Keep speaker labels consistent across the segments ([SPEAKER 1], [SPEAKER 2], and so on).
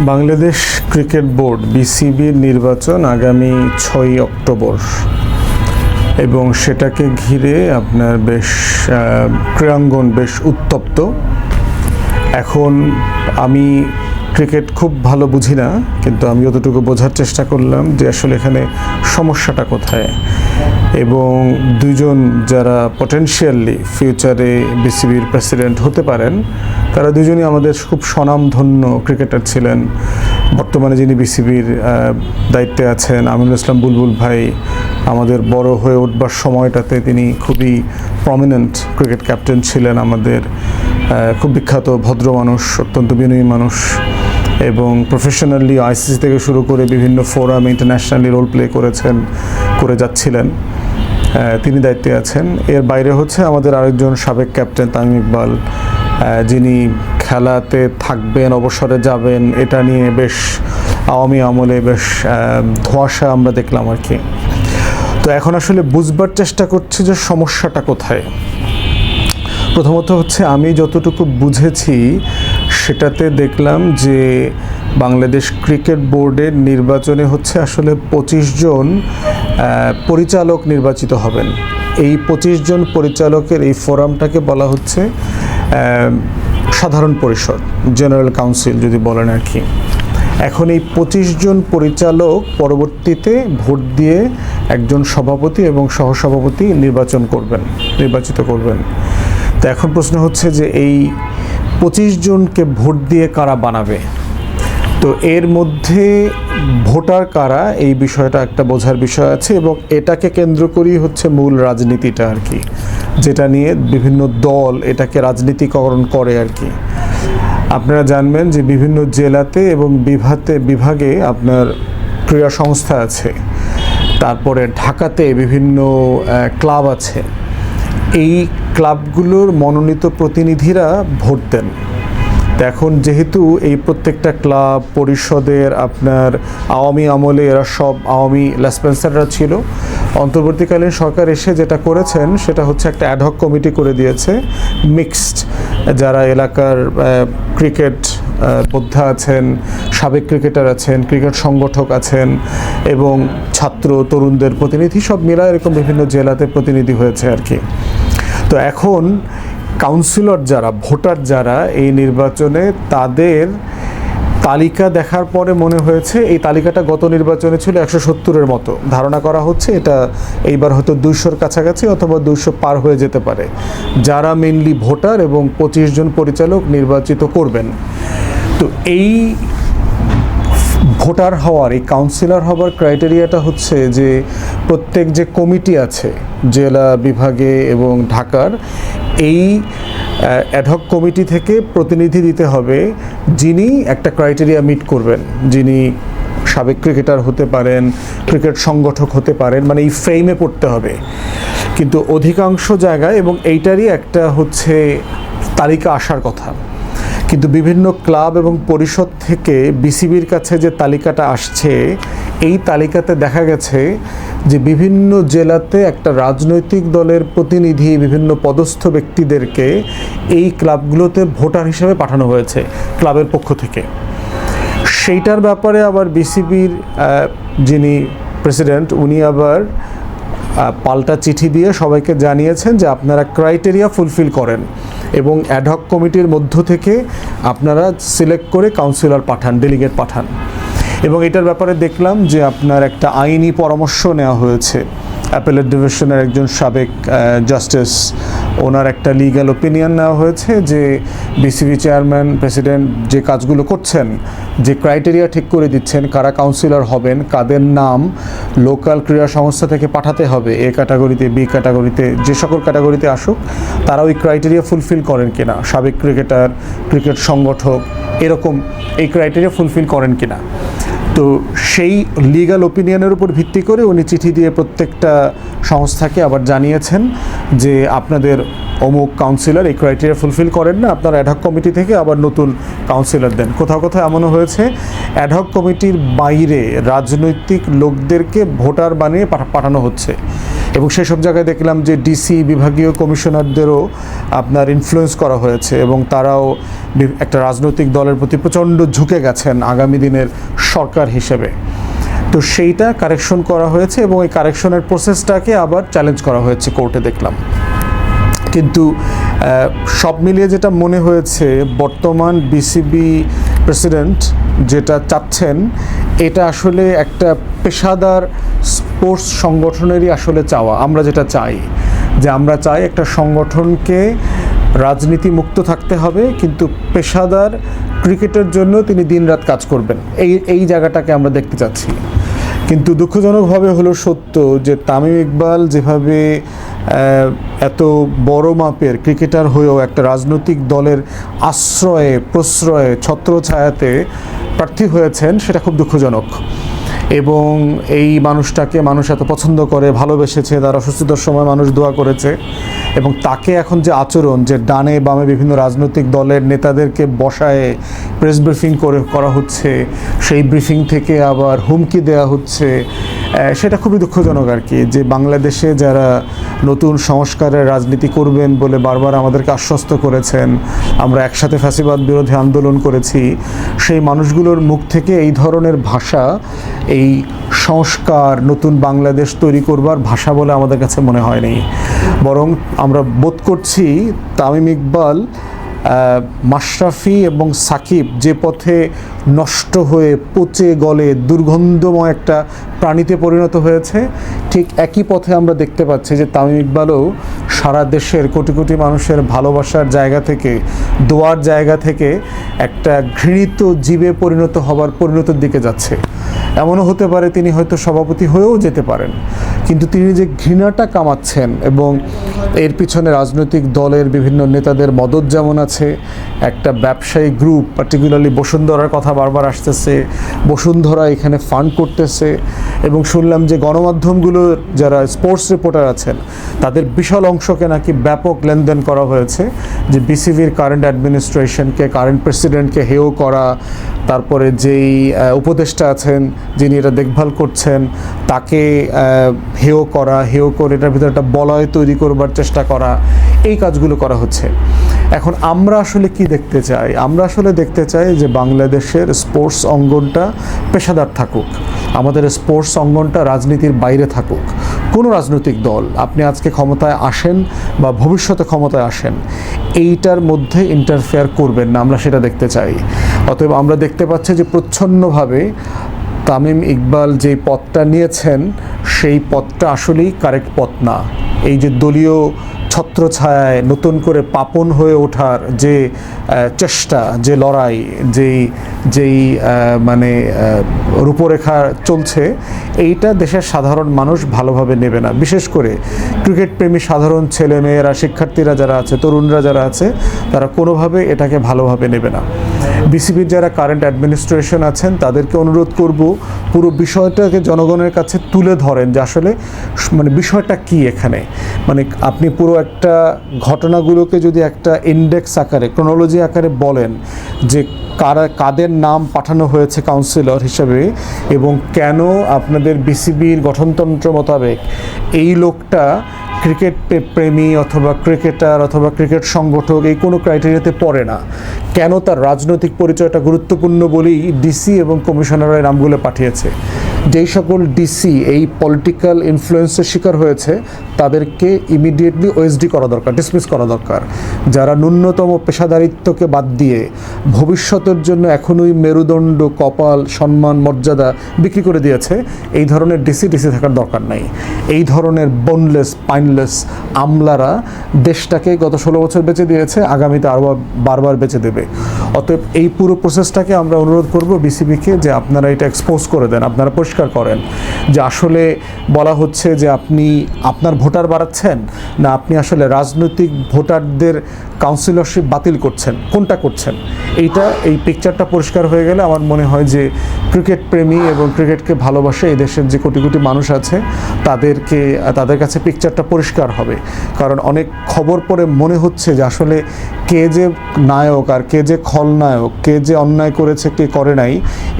[SPEAKER 1] Bangladesh cricket board বিসিবির নির্বাচন আগামী 6ই অক্টোবর এবং সেটাকে ঘিরে আপনার বেশ ক্রীড়াঙ্গন বেশ উত্তপ্ত। এখন আমি ক্রিকেট খুব ভালো বুঝি না, কিন্তু আমি যতটুকু বোঝার চেষ্টা করলাম যে আসলে এখানে সমস্যাটা কোথায়, এবং দুজন যারা পটেনশিয়ালি ফিউচারে বিসিবির প্রেসিডেন্ট হতে পারেন তারা দুজনই আমাদের খুব স্বনামধন্য ক্রিকেটার ছিলেন। বর্তমানে যিনি বিসিবির দায়িত্বে আছেন আমিনুল ইসলাম বুলবুল ভাই, আমাদের বড় হয়ে উঠবার সময়টাতে তিনি খুবই প্রমিনেন্ট ক্রিকেট ক্যাপ্টেন ছিলেন, আমাদের খুব বিখ্যাত ভদ্র মানুষ, অত্যন্ত বিনয়ী মানুষ, এবং প্রফেশনালি আইসিসি থেকে শুরু করে বিভিন্ন ফোরাম ইন্টারন্যাশনালি রোল প্লে করে যাচ্ছিলেন। তিনি দায়িত্বে আছেন। এর বাইরে হচ্ছে আমাদের আরেকজন সাবেক ক্যাপ্টেন তামিম ইকবাল, যিনি খেলাতে থাকবেন, অবসরে যাবেন, এটা নিয়ে বেশ আওয়ামী আমলে বেশ ধোঁয়াশা আমরা দেখলাম আর কি। তো এখন আসলে বুঝবার চেষ্টা করছি যে সমস্যাটা কোথায়। প্রথমত হচ্ছে আমি যতটুকু বুঝেছি সেটাতে দেখলাম যে বাংলাদেশ ক্রিকেট বোর্ডের নির্বাচনে হচ্ছে আসলে 25 জন পরিচালক নির্বাচিত হবেন। এই 25 জন পরিচালকের এই ফোরামটাকে বলা হচ্ছে সাধারণ পরিষদ, জেনারেল কাউন্সিল যদি বলেন আর কি। এখন এই 25 জন পরিচালক পরবর্তীতে ভোট দিয়ে একজন সভাপতি এবং সহসভাপতি নির্বাচিত করবেন। তো এখন প্রশ্ন হচ্ছে যে এই 25 জনকে ভোট দিয়ে কারা বানাবে। তো এর মধ্যে ভোটার কারা, এই বিষয়টা একটা বোঝার বিষয় আছে, এবং এটাকে কেন্দ্র করেই হচ্ছে মূল রাজনীতিটা আর কি, যেটা নিয়ে বিভিন্ন দল এটাকে রাজনীতিকরণ করে আর কি। আপনারা জানবেন যে বিভিন্ন জেলাতে এবং বিভাগে আপনার ক্রীড়া সংস্থা আছে, তারপরে ঢাকাতে বিভিন্ন ক্লাব আছে। এই ক্লাবগুলোর মনোনীত প্রতিনিধিরা ভোট দেন। এখন যেহেতু এই প্রত্যেকটা ক্লাব পরিষদের আপনার আওয়ামী আমলে এরা সব আওয়ামী লেসপেন্সাররা ছিল, অন্তর্বর্তীকালীন সরকার এসে যেটা করেছেন সেটা হচ্ছে একটা অ্যাডহক কমিটি করে দিয়েছে, মিক্সড, যারা এলাকার ক্রিকেট বোদ্ধা আছেন, সাবেক ক্রিকেটার আছেন, ক্রিকেট সংগঠক আছেন, এবং ছাত্র তরুণদের প্রতিনিধি সব মিলায় এরকম বিভিন্ন জেলাতে প্রতিনিধি হয়েছে আর কি। তো এখন কাউন্সিলর যারা, ভোটার যারা এই নির্বাচনে, তাদের তালিকা দেখার পরে মনে হয়েছে এই তালিকাটা গত নির্বাচনে ছিল 170-এর মতো। ধারণা করা হচ্ছে এটা এইবার হয়তো 200-র কাছাকাছি অথবা 200 পার হয়ে যেতে পারে, যারা মেনলি ভোটার এবং 25 জন পরিচালক নির্বাচিত করবেন। তো এই ভোটার হওয়ার, এই কাউন্সিলর হওয়ার ক্রাইটেরিয়াটা হচ্ছে যে প্রত্যেক যে কমিটি আছে জেলা বিভাগে এবং ঢাকার, এই অ্যাডহক কমিটি থেকে প্রতিনিধি দিতে হবে যিনি একটা ক্রাইটেরিয়া মিট করবেন, যিনি সাবেক ক্রিকেটার হতে পারেন, ক্রিকেট সংগঠক হতে পারেন, মানে এই ফ্রেমে পড়তে হবে। কিন্তু অধিকাংশ জায়গায়, এবং এইটারই একটা হচ্ছে তালিকা আসার কথা, কিন্তু বিভিন্ন ক্লাব এবং পরিষদ থেকে বিসিবির কাছে যে তালিকাটা আসছে, এই তালিকাতে দেখা গেছে যে বিভিন্ন জেলাতে একটা রাজনৈতিক দলের প্রতিনিধি, বিভিন্ন পদস্থ ব্যক্তিদেরকে এই ক্লাবগুলোতে ভোটার হিসেবে পাঠানো হয়েছে ক্লাবের পক্ষ থেকে। সেইটার ব্যাপারে আবার বিসিবির যিনি প্রেসিডেন্ট, উনি আবার পাল্টা চিঠি দিয়ে সবাইকে জানিয়েছেন যে আপনারা ক্রাইটেরিয়া ফুলফিল করেন এবং অ্যাডহক কমিটির মধ্য থেকে আপনারা সিলেক্ট করে কাউন্সিলর পাঠান, ডেলিগেট পাঠান। এবং এটার ব্যাপারে দেখলাম যে আপনার একটা আইনি পরামর্শ নেওয়া হয়েছে। অ্যাপেলেট ডিভিশনের একজন সাবেক জাস্টিস, ওনার একটা লিগ্যাল ওপিনিয়ন নেওয়া হয়েছে যে বিসিবি চেয়ারম্যান, প্রেসিডেন্ট যে কাজগুলো করছেন, যে ক্রাইটেরিয়া ঠিক করে দিচ্ছেন কারা কাউন্সিলর হবেন, কাদের নাম লোকাল ক্রীড়া সংস্থা থেকে পাঠাতে হবে, এ ক্যাটাগরিতে, বি ক্যাটাগরিতে, যে সকল ক্যাটাগরিতে আসুক, তারা ওই ক্রাইটেরিয়া ফুলফিল করেন কিনা, সাবেক ক্রিকেটার, ক্রিকেট সংগঠক, এরকম এই ক্রাইটেরিয়া ফুলফিল করেন কিনা। তো সেই লিগ্যাল ওপিনিয়নের উপর ভিত্তি করে উনি চিঠি দিয়ে প্রত্যেকটা সংস্থাকে আবার জানিয়েছেন যে আপনাদের অমুক কাউন্সিলর এই ক্রাইটেরিয়া ফুলফিল করেন না, আপনারা অ্যাডহক কমিটি থেকে আবার নতুন কাউন্সিলর দেন। কোথাও কোথাও এমনও হয়েছে অ্যাডহক কমিটির বাইরে রাজনৈতিক লোকদেরকে ভোটার বানিয়ে পাঠানো হচ্ছে, এবং সেসব জায়গায় দেখলাম যে ডিসি বিভাগীয় কমিশনারদেরও আপনার ইনফ্লুয়েন্স করা হয়েছে এবং তারাও একটা রাজনৈতিক দলের প্রতি প্রচণ্ড ঝুঁকে গেছেন আগামী দিনের সরকার হিসেবে। তো সেইটা কারেকশন করা হয়েছে এবং এই কারেকশনের প্রসেসটাকে আবার চ্যালেঞ্জ করা হয়েছে কোর্টে দেখলাম। কিন্তু সব মিলিয়ে যেটা মনে হয়েছে, বর্তমান বিসিবি প্রেসিডেন্ট যেটা চাচ্ছেন এটা আসলে একটা পেশাদার স্পোর্টস সংগঠনেরই আসলে চাওয়া। আমরা যেটা চাই যে আমরা চাই একটা সংগঠনকে রাজনীতি মুক্ত থাকতে হবে, কিন্তু পেশাদার ক্রিকেটের জন্য তিনি দিনরাত কাজ করবেন, এই জায়গাটাকে আমরা দেখতে চাচ্ছি। কিন্তু দুঃখজনকভাবে হলো সত্য যে তামিম ইকবাল যেভাবে এত বড় মাপের ক্রিকেটার হয়েও একটা রাজনৈতিক দলের আশ্রয়ে প্রশ্রয়ে ছত্রছায়াতে প্রার্থী হয়েছেন, সেটা খুব দুঃখজনক। এবং এই মানুষটাকে মানুষ এত পছন্দ করে, ভালোবেসেছে, তার অসুস্থতার সময় মানুষ দোয়া করেছে, এবং তাকে এখন যে আচরণ, যে ডানে বামে বিভিন্ন রাজনৈতিক দলের নেতাদেরকে বসায় প্রেস ব্রিফিং করা হচ্ছে, সেই ব্রিফিং থেকে আবার হুমকি দেওয়া হচ্ছে, সেটা খুবই দুঃখজনক আর কি। যে বাংলাদেশে যারা নতুন সংস্কারের রাজনীতি করবেন বলে বারবার আমাদেরকে আশ্বস্ত করেছেন, আমরা একসাথে ফ্যাসিবাদ বিরোধী আন্দোলন করেছি, সেই মানুষগুলোর মুখ থেকে এই ধরনের ভাষা, এই সংস্কার নতুন বাংলাদেশ তৈরি করবার ভাষা বলে আমাদের কাছে মনে হয়নি। বরং আমরা বোধ করছি তামিম ইকবাল, মাশরাফি এবং সাকিব যে পথে নষ্ট হয়ে পচে গলে দুর্গন্ধময় একটা প্রাণীতে পরিণত হয়েছে, ঠিক একই পথে আমরা দেখতে পাচ্ছি যে তামিম ইকবালও সারা দেশের কোটি কোটি মানুষের ভালোবাসার জায়গা থেকে, দোয়ার জায়গা থেকে একটা ঘৃণিত জীবে পরিণতির দিকে যাচ্ছে। এমনও হতে পারে তিনি হয়তো সভাপতি হয়েও যেতে পারেন, কিন্তু তিনি যে ঘৃণাটা কামাচ্ছেন এবং এর পিছনে রাজনৈতিক দলের বিভিন্ন নেতাদের মদত যেমন আছে, একটা ব্যবসায়ী গ্রুপ, পার্টিকুলারলি বসুন্ধরার কথা বারবার আসতেছে, বসুন্ধরা এখানে ফান্ড করতেছে, এবং শুনলাম যে গণমাধ্যমগুলোর যারা স্পোর্টস রিপোর্টার আছেন তাদের বিশাল অংশকে নাকি ব্যাপক লেনদেন করা হয়েছে, যে বিসিবির কারেন্ট অ্যাডমিনিস্ট্রেশনকে, কারেন্ট প্রেসিডেন্টকে হেয় করা, তারপরে যেই উপদেষ্টা আছেন যিনি এটা দেখভাল করছেন তাকে হেয় করে এটার ভিতরে একটা বলয় তৈরি করবার চেষ্টা করা, এই কাজগুলো করা হচ্ছে। এখন আমরা আসলে কি দেখতে চাই? আমরা আসলে দেখতে চাই যে বাংলাদেশের স্পোর্টস অঙ্গনটা পেশাদার থাকুক, আমাদের স্পোর্টস অঙ্গনটা রাজনীতির বাইরে থাকুক। কোনো রাজনৈতিক দল আপনি আজকে ক্ষমতায় আসেন বা ভবিষ্যতে ক্ষমতায় আসেন, এইটার মধ্যে ইন্টারফেয়ার করবেন না, আমরা সেটা দেখতে চাই। অতএব আমরা দেখতে পাচ্ছি যে প্রচ্ছন্নভাবে তামিম ইকবাল যেই পথটা নিয়েছেন সেই পথটা আসলেই কারেক্ট পথ না। এই যে দলীয় ছত্রছায়ায় নতুন করে পাপন হয়ে ওঠার যে চেষ্টা, যে লড়াই, যেই মানে রূপরেখা চলছে, এইটা দেশের সাধারণ মানুষ ভালোভাবে নেবে না। বিশেষ করে ক্রিকেট প্রেমী সাধারণ ছেলেমেয়েরা, শিক্ষার্থীরা যারা আছে, তরুণরা যারা আছে, তারা কোনোভাবে এটাকে ভালোভাবে নেবে না। বিসিবির যারা কারেন্ট অ্যাডমিনিস্ট্রেশন আছেন তাদেরকে অনুরোধ করব পুরো বিষয়টাকে জনগণের কাছে তুলে ধরেন যে আসলে মানে বিষয়টা কি এখানে। মানে আপনি পুরো একটা ঘটনাগুলোকে যদি একটা ইন্ডেক্স আকারে, ক্রোনোলজি আকারে বলেন যে কাদের নাম পাঠানো হয়েছে কাউন্সিলর হিসেবে এবং কেন আপনাদের বিসিবির গঠনতন্ত্র মোতাবেক এই লোকটা ক্রিকেট প্রেমী অথবা ক্রিকেটার অথবা ক্রিকেট সংগঠক এই কোনো ক্রাইটেরিয়াতে পড়ে না, কেন তার রাজনৈতিক পরিচয়টা গুরুত্বপূর্ণ বলেই ডিসি এবং কমিশনারের নামগুলো পাঠিয়েছে। যেই সকল ডিসি এই পলিটিক্যাল ইনফ্লুয়েন্সের শিকার হয়েছে তাদেরকে ইমিডিয়েটলি ওএসডি করা দরকার, ডিসমিস করা দরকার। যারা ন্যূনতম পেশাদারিত্বকে বাদ দিয়ে ভবিষ্যতের জন্য এখনই মেরুদণ্ড, কপাল, সম্মান, মর্যাদা বিক্রি করে দিয়েছে, এই ধরনের ডিসি থাকার দরকার নাই। এই ধরনের বোনলেস, পাইনলেস আমলারা দেশটাকে গত 16 বছর বেঁচে দিয়েছে, আগামীতে আরও বারবার বেঁচে দেবে। অতএব এই পুরো প্রসেসটাকে আমরা অনুরোধ করব বিসিবিকে যে আপনারা এটা এক্সপোজ করে দেন, আপনারা পরিষ্কার করেন যে আসলে বলা হচ্ছে যে আপনি আপনার ভোটার বাড়াচ্ছেন না আপনি আসলে রাজনৈতিক ভোটারদের কাউন্সিলরশিপ বাতিল করছেন, কোনটা করছেন। এই পিকচারটা পরিষ্কার হয়ে গেলে আমার মনে হয় যে ক্রিকেট প্রেমী এবং ক্রিকেটকে ভালোবাসে এই দেশের যে কোটি কোটি মানুষ আছে তাদের কাছে পিকচারটা পরিষ্কার হবে। কারণ অনেক খবর পড়ে মনে হচ্ছে যে আসলে কে যে নায়ক আর কে যে খলনায়ক, কে যে অন্যায় করেছে কে করে নাই,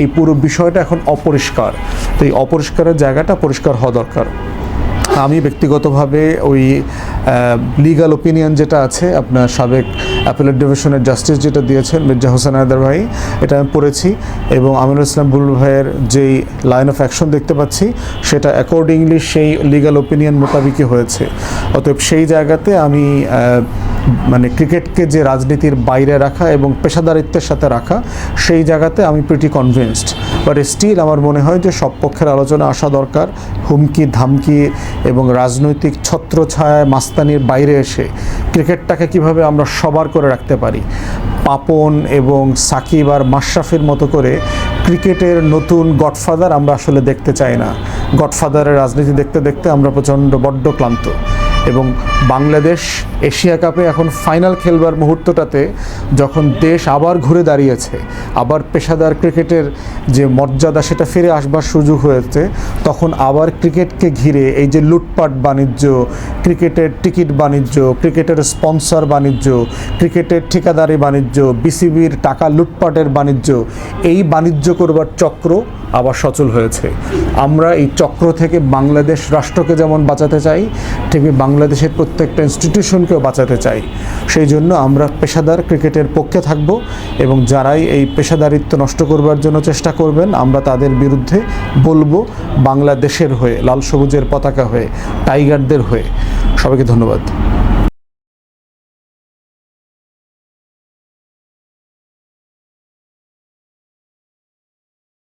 [SPEAKER 1] এই পুরো বিষয়টা এখন অপরিষ্কার। তো এই অপরিষ্কারের জায়গাটা পরিষ্কার হওয়া দরকার। আমি ব্যক্তিগতভাবে ওই লিগ্যাল ওপিনিয়ন যেটা আছে আপনার সাবেক অ্যাপেলেট ডিভিশনের জাস্টিস যেটা দিয়েছেন মির্জা হোসেন হায়দার ভাই, এটা আমি পড়েছি এবং আমিনুল ইসলাম বুলবুল ভাইয়ের যেই লাইন অফ অ্যাকশন দেখতে পাচ্ছি সেটা অ্যাকর্ডিংলি সেই লিগ্যাল ওপিনিয়ন মোতাবেকই হয়েছে। অতএব সেই জায়গাতে আমি মানে ক্রিকেটকে যে রাজনীতির বাইরে রাখা এবং পেশাদারিত্বের সাথে রাখা, সেই জায়গাতে আমি প্রিটি কনভিন্সড। বাট স্টিল আমার মনে হয় যে সব পক্ষের আলোচনা আসা দরকার। হুমকি ধামকি এবং রাজনৈতিক ছত্রছায়ায় মাস্তানির বাইরে এসে ক্রিকেটটাকে কিভাবে আমরা সবার করে রাখতে পারি। পাপন এবং সাকিব আর মাশরাফির মতো করে ক্রিকেটের নতুন গডফাদার আমরা আসলে দেখতে চাই না। গডফাদারের রাজনীতি দেখতে দেখতে আমরা বড্ড ক্লান্ত। এবং বাংলাদেশ এশিয়া কাপে এখন ফাইনাল খেলবার মুহূর্তটাতে যখন দেশ আবার ঘুরে দাঁড়িয়েছে, আবার পেশাদার ক্রিকেটের যে মর্যাদা সেটা ফিরে আসবার সুযোগ হয়েছে, তখন আবার ক্রিকেটকে ঘিরে এই যে লুটপাট বাণিজ্য, ক্রিকেটের টিকিট বাণিজ্য, ক্রিকেটের স্পন্সর বাণিজ্য, ক্রিকেটের ঠিকাদারি বাণিজ্য, বিসিবির টাকা লুটপাটের বাণিজ্য, এই বাণিজ্য করবার চক্র আবার সচল হয়েছে। আমরা এই চক্র থেকে বাংলাদেশ রাষ্ট্রকে যেমন বাঁচাতে চাই, ঠিক বাংলাদেশের প্রত্যেকটা ইনস্টিটিউশনকেও বাঁচাতে চাই। সেই জন্য আমরা পেশাদার ক্রিকেটের পক্ষে থাকব এবং যারাই এই পেশাদারিত্ব নষ্ট করবার জন্য চেষ্টা করবেন আমরা তাদের বিরুদ্ধে বলবো, বাংলাদেশের হয়ে, লাল সবুজের পতাকা হয়ে, টাইগারদের হয়ে। সবাইকে ধন্যবাদ।